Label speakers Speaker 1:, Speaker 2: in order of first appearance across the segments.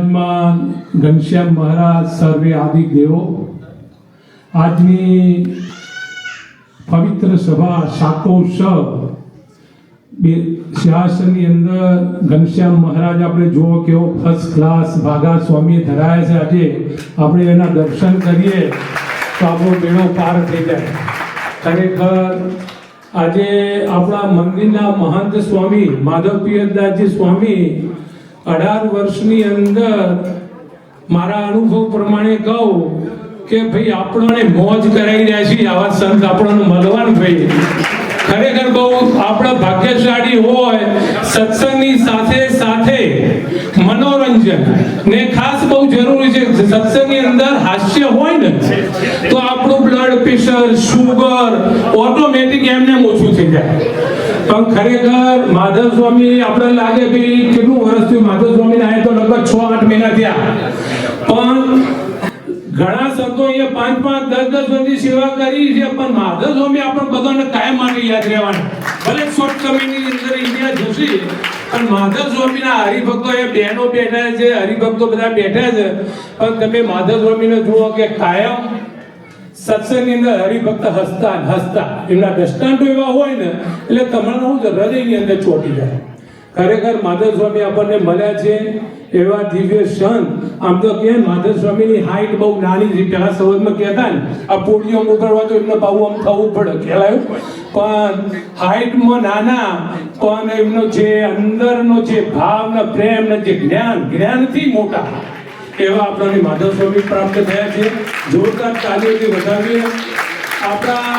Speaker 1: બિરાજમાન ઘનશ્યામ મહારાજ સર્વે આદિ દેવો, આજની પવિત્ર સભા શાકોત્સવ સિંહાસનની અંદર ઘનશ્યામ મહારાજ આપણે જુઓ કેવો ફર્સ્ટ ક્લાસ ભાગા સ્વામીએ ધરાયા છે. આજે આપણે એના દર્શન કરીએ તો આપણો બેડો પાર થઈ જાય. ખરેખર આજે આપણા મંદિરના મહંત સ્વામી માધવ પિયરદાસજી સ્વામી 18 વર્ષની અંદર મારા અનુભવ પ્રમાણે કહું કે ભાઈ આપણને મોજ કરાવી રહ્યા છીએ. આવા સંત આપણને મળવાનું ભાઈ ખરેખર બહુ આપણે ભાગ્યશાળી હોય. સત્સંગની સાથે સાથે મનોરંજન ને ખાસ બહુ જરૂરી છે. સત્સંગની અંદર હાસ્ય હોય ને તો આપણું બ્લડ પ્રેશર, શુગર ઓટોમેટિક એમને ઓછું થઈ જાય. પણ ખરેખર માધવ સ્વામી આપણે લાગે ભાઈ કેટલું વર્ષ થયું માધવ સ્વામી ના તો લગભગ 6-8 મહિના થયા. પણ ઘણા સંતો અહીંયા 5-5, 10-10 વર્ષની સેવા કરી છે. પણ માધવ સ્વામી આપણે બધાને કાયમ માટે યાદ રહેવાના. ભલે શોર્ટ સમયની અંદર ઇન્ડિયા જશે પણ માધવ સ્વામીના હરિભક્તો એ બહેનો બેઠા છે, હરિભક્તો બધા બેઠા છે. પણ તમે માધવ સ્વામીને જુઓ કે કાયમ સત્સંગની અંદર હરિભક્ત હસતા એમના દ્રષ્ટાંતો એવા હોય ને એટલે તમારું હૃદયની અંદર ચોંટી જાય. ખરેખર માધવ સ્વામી આપણને મળ્યા છે એવા દિવ્ય સંત. આમ તો કે માધવ સ્વામીની હાઈટ બહુ નાની છે. પેલા સૌમાં કહેતા ને આ પોડિયો મોકલવા તો એમને પાવું આમ થવું પડે કહેવાયું. પણ હાઈટમાં નાના પણ એમનો જે અંદરનો જે ભાવ ને પ્રેમ ને જે જ્ઞાનથી મોટા એવા આપણને માધવ સ્વામી પ્રાપ્ત થયા છે. જોરદાર તાલીઓથી વધાવીએ. આપણા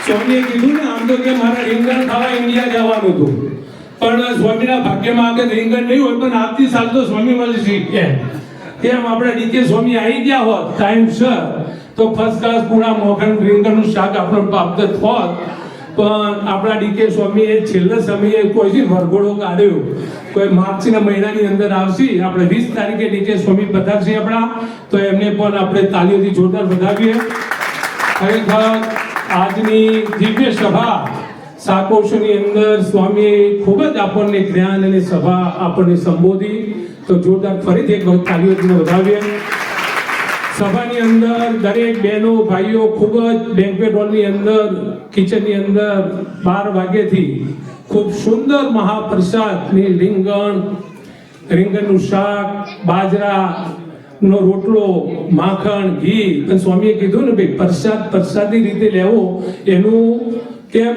Speaker 1: સ્વામીએ કીધું ને આમ તો કે મારા રીંગણ ખાવા ઇન્ડિયા જવાનું હતું પણ સ્વામીના ભાગ્યમાં આગળ રીંગણ નહીં હોય પણ આવતી સાલ તો સ્વામી મળશે. કેમ આપણે ડીકે સ્વામી આવી ગયા હોત ટાઈમસર તો ફર્સ્ટ ક્લાસ પૂરા મોગન રીંગણનું શાક આપણને પ્રાપ્ત હોત. પણ આપણા ડીકે સ્વામીએ છેલ્લા સમયે કોઈ વરઘોડો કાઢ્યો. કોઈ માર્ચના મહિનાની અંદર આવશે. આપણે 20 તારીખે ડીકે સ્વામી પધારશે આપણા, તો એમને પણ આપણે તાલીઓથી જોરદાર વધાવીએ. ખરેખર આજની દિવ્ય સભા શાકોત્સવની અંદર સ્વામીએ ખૂબ જ આપણને જ્ઞાન અને સભા આપણને સંબોધી. તો જોરદાર ફરીથી એક વખત તાલીઓથી વધાવીએ. સભાની અંદર દરેક બહેનો ભાઈઓ ખૂબ જ બેન્ક્વેટ હોલની અંદર કિચનની અંદર 12 વાગ્યાથી ખૂબ સુંદર મહાપ્રસાદની રીંગણનું શાક, બાજરાનો રોટલો, માખણ, ઘી. અને સ્વામીએ કીધું ને ભાઈ પ્રસાદની રીતે લેવો. એનું કેમ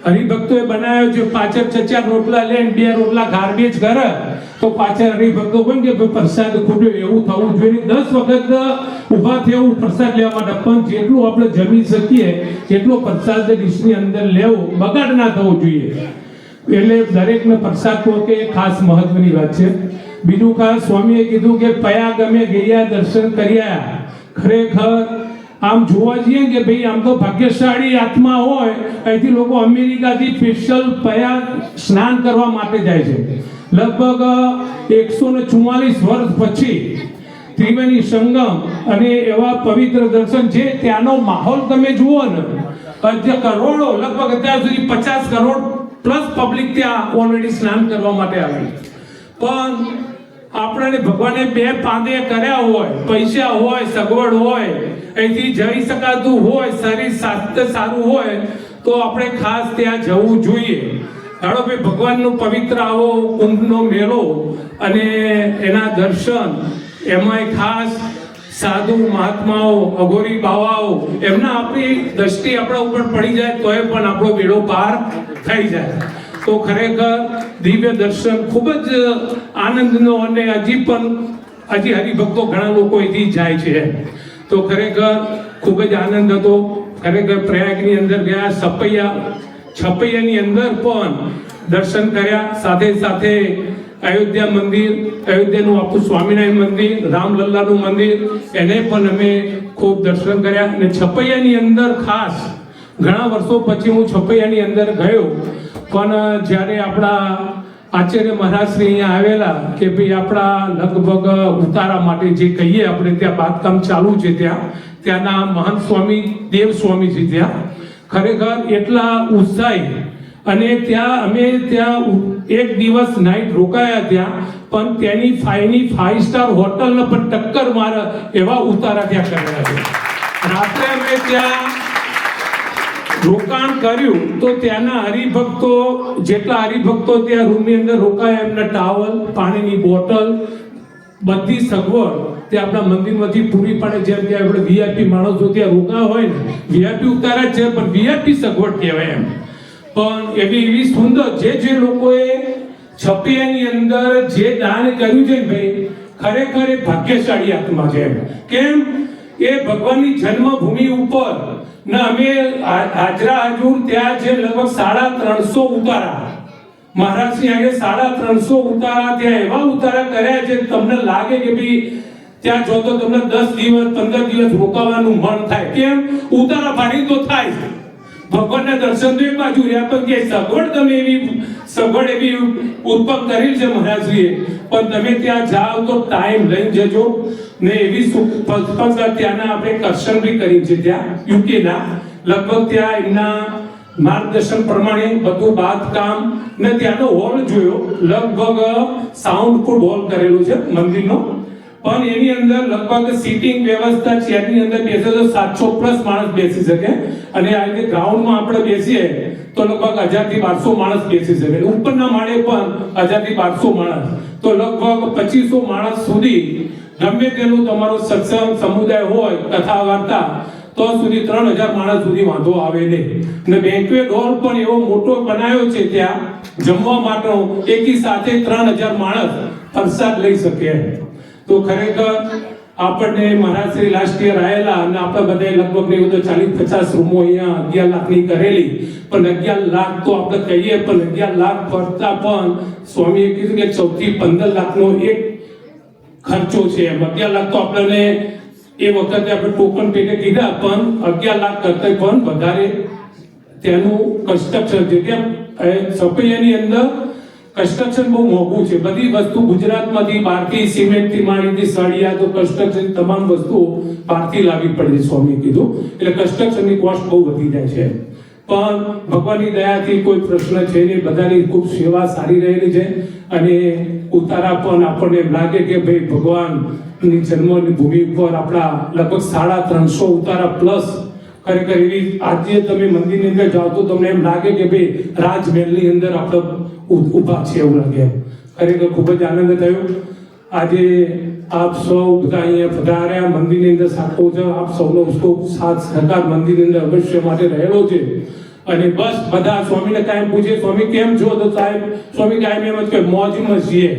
Speaker 1: હરિભક્તોએ બનાવ્યો છે. પાછળ 4 રોટલા લઈને 2 રોટલા ગાર્બેજ કરે તો પાછળ હરિભક્તો કોઈ કે પ્રસાદ ખૂટ્યો એવું થવું જોઈએ. 10 વખત ઊભા થયું પ્રસાદ લેવા માટે. પણ જેટલું આપણે જમી શકીએ જેટલો પ્રસાદ ડીશની અંદર લેવો, બગાડ ના થવો જોઈએ. એટલે દરેકને પ્રસાદ પહોંચે એ ખાસ મહત્વની વાત છે. બીજું ખાસ સ્વામીએ કીધું કે પયા ગમે ગયા દર્શન કર્યા. ખરેખર આમ જોવા જઈએ કે ભાઈ આમ તો ભાગ્યશાળી આત્મા હોય. અહીંથી લોકો અમેરિકાથી સ્પેશિયલ પયા સ્નાન કરવા માટે જાય છે. લગભગ 144 વર્ષ પછી ત્રિવેણી સંગમ અને એવા પવિત્ર દર્શન છે. ત્યાંનો માહોલ તમે જુઓ ને, કરોડો લગભગ અત્યાર સુધી 50 કરોડ પ્લસ પબ્લિક ત્યાં ઓલરેડી સ્નાન કરવા માટે આવી. પણ આપણને ભગવાને 2 પાંદે કર્યા હોય, પૈસા હોય, સગવડ હોય, અહીંથી જઈ શકાતું હોય, શરીર સ્વાસ્થ્ય સારું હોય તો આપણે ખાસ ત્યાં જવું જોઈએ. હાલો ભાઈ ભગવાનનું પવિત્ર આવો કુંભનો મેળો અને એના દર્શન, એમાંય ખાસ સાધુ મહાત્માઓ, અઘોરી બાવાઓ, એમના આપણી દ્રષ્ટિ આપણા ઉપર પડી જાય તોય પણ આપણો બેડો પાર થઈ જાય. તો ખરેખર દિવ્ય દર્શન ખૂબ જ આનંદનો અને હજી હરિભક્તો ઘણા લોકો અહીંથી જાય છે. તો ખરેખર ખૂબ જ આનંદ હતો. ખરેખર પ્રયાગની અંદર ગયા, છપૈયાની અંદર પણ દર્શન કર્યા. સાથે સાથે અયોધ્યા મંદિર, અયોધ્યાનું આપણું સ્વામિનારાયણ મંદિર, રામલલ્લાનું મંદિર, એને પણ અમે ખૂબ દર્શન કર્યા. અને છપૈયાની અંદર ખાસ ઘણા વર્ષો પછી હું છપૈયાની અંદર ગયો. પણ જ્યારે આપણા આચાર્ય મહારાજ શ્રી અહીંયા આવેલા કે ભાઈ આપણા લગભગ ઉતારા માટે જે કહીએ આપણે ત્યાં બાંધકામ ચાલુ છે, ત્યાંના મહંત સ્વામી દેવ સ્વામી છે. ત્યાં ખરેખર એટલા ઉત્સાહી અને ત્યાં અમે એક દિવસ નાઈટ રોકાયા ત્યાં. પણ તેની 5 સ્ટાર હોટલને પણ ટક્કર મારે એવા ઉતારા ત્યાં કરેલા છે. રાત્રે અમે ત્યાં રોકાણ કર્યું તો ત્યાંના હરિભક્તો જેટલા હરિભક્તો ત્યાં રૂમની અંદર રોકાયા એમના ટાવલ, પાણીની બોટલ, બધી સગવડ તે આપણા મંદિરમાંથી પૂરી પાડે. જેમ કે આપણે વીઆઈપી માણસો ત્યાં રોકા હોય ને, વીઆઈપી ઉતારા જ છે પણ વીઆઈપી સગવડ કહેવાય એમ. પણ એવી સુંદર જે લોકોએ છપિયાની અંદર જે દાન કર્યું છે ને ભાઈ, ખરેખર એ ભાગ્યશાળી આત્મા છે. કેમ એ ભગવાનની જન્મભૂમિ ઉપર ને અમે હાજરા હજુર ત્યાં છે લગભગ 350 ઉતારા મહારાજની આગળ 350 ઉતારા ત્યાં એવા ઉતારા કર્યા છે તમને લાગે કે ભાઈ ત્યાં જો તો તમને 10 દિવસ 15 દિવસ રોકાવાનું મન થાય. કેમ ઉતારા ભારી તો થાય છે. ભગવાનના દર્શન તો એક બાજુ રહ્યા પણ કે સગવડ તમે એવી ઉત્પન્ન કરી છે મહારાજજીએ, પણ તમે ત્યાં જાઓ તો ટાઈમ લઈને જજો ને એવી ત્યાંના આપણે કરશન બી કરી છે ત્યાં યુકેના. લગભગ ત્યાં એમના માર્ગદર્શન પ્રમાણે બધું બાંધકામ ને ત્યાંનો હોલ જોયો, લગભગ સાઉન્ડ પ્રૂફ હોલ કરેલો છે મંદિરનો. પણ એની અંદર લગભગ સીટિંગ વ્યવસ્થા ચેરની અંદર બેસે તો 700+ માણસ બેસી શકે, અને આ રીતે ગ્રાઉન્ડમાં આપણે બેસીએ તો લગભગ 1000 થી 1200 માણસ બેસી શકે. ઉપરના માળે પણ 1000 થી 1200 માણસ, તો લગભગ 2500 માણસ સુધી ગમે તેનું તમારો સત્સંગ સમુદાય હોય, કથા વાર્તા, તો સુધી 3000 માણસ સુધી વાંધો આવે નહીં. અને બેન્ક્વેટ હોલ પણ એવો મોટો બનાવ્યો છે ત્યાં જમવા માટે, એકી સાથે 3000 માણસ પ્રસાદ લઈ શકે. તો ખરેખર આપણને મહારાજ શ્રી લાસ્ટ યર આયેલા અને આપણે બધાએ લગભગ ને એવું તો 40-50 રૂમો અહીંયા 11 લાખની કરેલી. પણ 11 લાખ તો આપણે કહીએ, પણ 11 લાખ કરતા પણ સ્વામીએ કીધું કે 14 થી 15 લાખનો એક ખર્ચો છે. 11 લાખ તો આપણને એ વખતે આપણે ટોકન પેટે કીધા, પણ 11 લાખ કરતા પણ વધારે તેનું કન્સ્ટ્રક્શન છે. કેમ સપૈયાની અંદર કન્સ્ટ્રક્શન બહુ મોંઘું છે. બધી વસ્તુ ગુજરાતમાંથી બહારથી સિમેન્ટથી માંડીને સળિયા તો કન્સ્ટ્રક્શન તમામ વસ્તુઓ બહારથી લાવવી પડે છે સ્વામીએ કીધું. એટલે કન્સ્ટ્રક્શનની કોસ્ટ બહુ વધી જાય છે. પણ ભગવાનની દયાથી કોઈ પ્રશ્ન છે નહીં, બધાની ખૂબ સેવા સારી રહેલી છે. અને ઉતારા પણ આપણને એમ લાગે કે ભાઈ ભગવાનની જન્મની ભૂમિ ઉપર આપણા લગભગ 350 ઉતારા પ્લસ. ખરેખર એવી આજે તમે મંદિરની અંદર જાઓ તો તમને એમ લાગે કે ભાઈ રાજમહેલની અંદર આપણે ઊભા છે એવું લાગે. ખરેખર ખૂબ જ આનંદ થયો. આજે આપ સૌ બધા અહીંયા પધાર્યા, મંદિરની અંદર સાકો છે, આપ સૌનો ખૂબ સાથ સહકાર મંદિરની અંદર અવશ્ય માટે રહેલો છે. અને બસ બધા સ્વામીને કાયમ પૂછે સ્વામી કેમ છો, તો સાહેબ સ્વામી કાયમ એમ જ કે મોજમાં છીએ.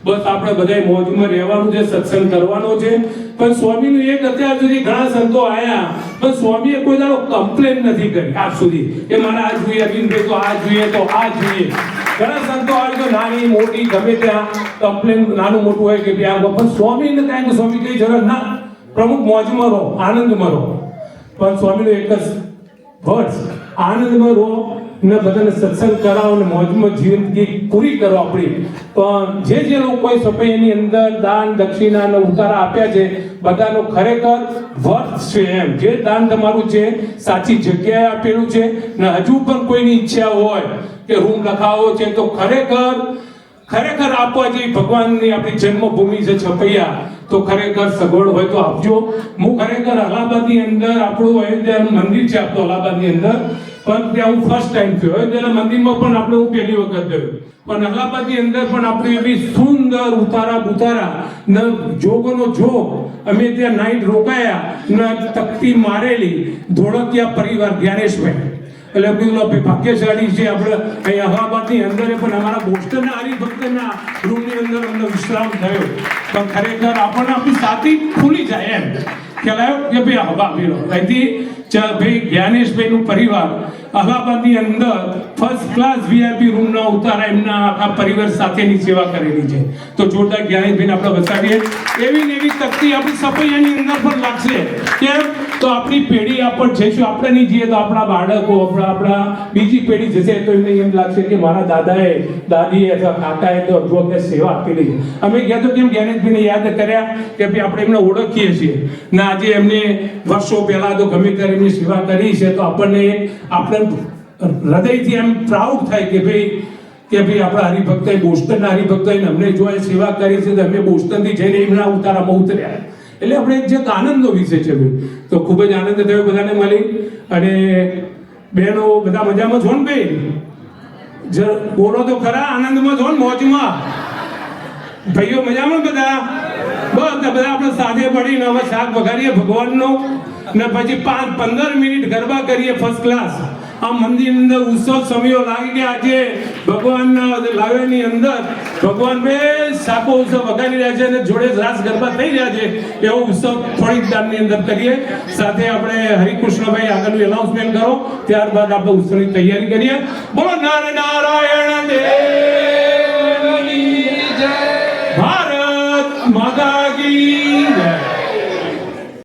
Speaker 1: બસ આપણે બધાએ મોજમાં રહેવાનું છે, સત્સંગ કરવાનો છે. પણ સ્વામીનું એક અત્યાર સુધી ઘણા સંતો આયા, પણ સ્વામીએ કોઈ દાડો કમ્પ્લેન નથી કરી આજ સુધી કે મારે આ જોઈએ, અરવિંદભાઈ તો આ જોઈએ, તો આ જોઈએ. ઘણા સંતો આવે તો નાની મોટી ગમે ત્યાં કમ્પ્લેન નાનું મોટું હોય કે ભાઈ આ, પણ સ્વામીને કાંઈ સ્વામી કઈ જરૂર ના, પ્રમુખ મોજમાં રહો, આનંદમાં રહો. પણ સ્વામીનું એક જ વર્ડ, આનંદમાં રહો ને બધાને સત્સંગ કરાવો ને મોજમાં જિંદગી પૂરી કરો આપણી. પણ જે લોકોએ સપૈયાની અંદર દાન દક્ષિણા અને ઉતારા આપ્યા છે બધાનો ખરેખર વર્થ છે. એમ જે દાન તમારું છે સાચી જગ્યાએ આપેલું છે. ને હજુ પણ કોઈની ઈચ્છા હોય કે રૂમ લખાવો છે તો ખરેખર આપવા જેવી ભગવાનની આપણી જન્મભૂમિ છે છપૈયા, તો ખરેખર સગવડ હોય તો આપજો. હું ખરેખર અલ્હાબાદની અંદર આપણું અયોધ્યાનું મંદિર છે આપણું અલ્હાબાદની અંદર, પણ ત્યાં હું ફર્સ્ટ ટાઈમ થયો. અયોધ્યાના મંદિરમાં પણ આપણે હું પહેલી વખત ગયો, પણ અલ્હાબાદની અંદર પણ આપણે એવી સુંદર ઉતારા ને જોગોનો જોગ અમે ત્યાં નાઈટ રોકાયા ને તકતી મારેલી ધોળકિયા પરિવાર જ્ઞાનેશભાઈ, એટલે પેલો ભાગ્યશાળી છે આપણે અહીં અલ્હાબાદની અંદર. પણ અમારા બોસ્ટનના હરિભક્તના રૂમની અંદર અમને વિશ્રામ થયો. પણ ખરેખર આપણને આપણી સાથી ખુલી જાય એમ ખ્યાલ આવ્યો કે ભાઈ હવા પેલો અહીંથી ભાઈ જ્ઞાનેશભાઈનું પરિવાર અલ્હાબાદની અંદર ફર્સ્ટ ક્લાસ વીઆઈપી રૂમના ઉતારા એમના આખા પરિવાર સાથેની સેવા કરેલી છે. તો જોરદાર જ્ઞાનેશભાઈને આપણે બતાવીએ. એવી ને એવી તકતી આપણી સપૈયાની અંદર પણ લાગશે. કેમ તો આપણી પેઢી આપણે જઈશું, આપણે નહીં જઈએ તો આપણા બાળકો આપણા બીજી પેઢી જશે તો એમને એમ લાગશે કે મારા દાદાએ દાદીએ અથવા કાકાએ તો હજુ અમને સેવા આપેલી છે. અમે ગયા તો કેમ જ્ઞાનેશભાઈને યાદ કર્યા કે ભાઈ આપણે એમને ઓળખીએ છીએ ને આજે એમને વર્ષો પહેલા તો ગમે ત્યારે એમની સેવા કરી છે, તો આપણને આપણે હૃદયથી એમ પ્રાઉડ થાય કે ભાઈ કે ભાઈ આપણા હરિભક્તોએ બોસ્ટનના હરિભક્તોએ અમને જો એ સેવા કરી છે તો અમે બોસ્ટનથી જઈને એમના ઉતારામાં ઉતર્યા. એટલે આપણે જે આનંદનો વિષય છે ભાઈ. તો ખૂબ જ આનંદ થયો બધાને મળી. અને બહેનો બધા મજામાં છો ને ભાઈ? બોલો તો ખરા, આનંદમાં છો ને, મોજમાં? ભાઈઓ મજામાં બધા? બસ બધા આપણે સાથે મળીને હવે શાક વઘારીએ ભગવાનનો ને પછી 5-15 મિનિટ ગરબા કરીએ ફર્સ્ટ ક્લાસ. આ મંદિરની અંદર ઉત્સવ સમયો લાગી ગયા. આજે ભગવાનના લાવ્યાની અંદર ભગવાન બે શાકો ઉત્સવ વગાડી રહ્યા છે અને જોડે રાસ ગરબા થઈ રહ્યા છે. એવો ઉત્સવ થોડીક દાનની અંદર કરીએ. સાથે આપણે હરિકૃષ્ણભાઈ આગળનું એનાઉન્સમેન્ટ કરો, ત્યારબાદ આપણે ઉત્સવની તૈયારી કરીએ. બોલો નર નારાયણ દેવ.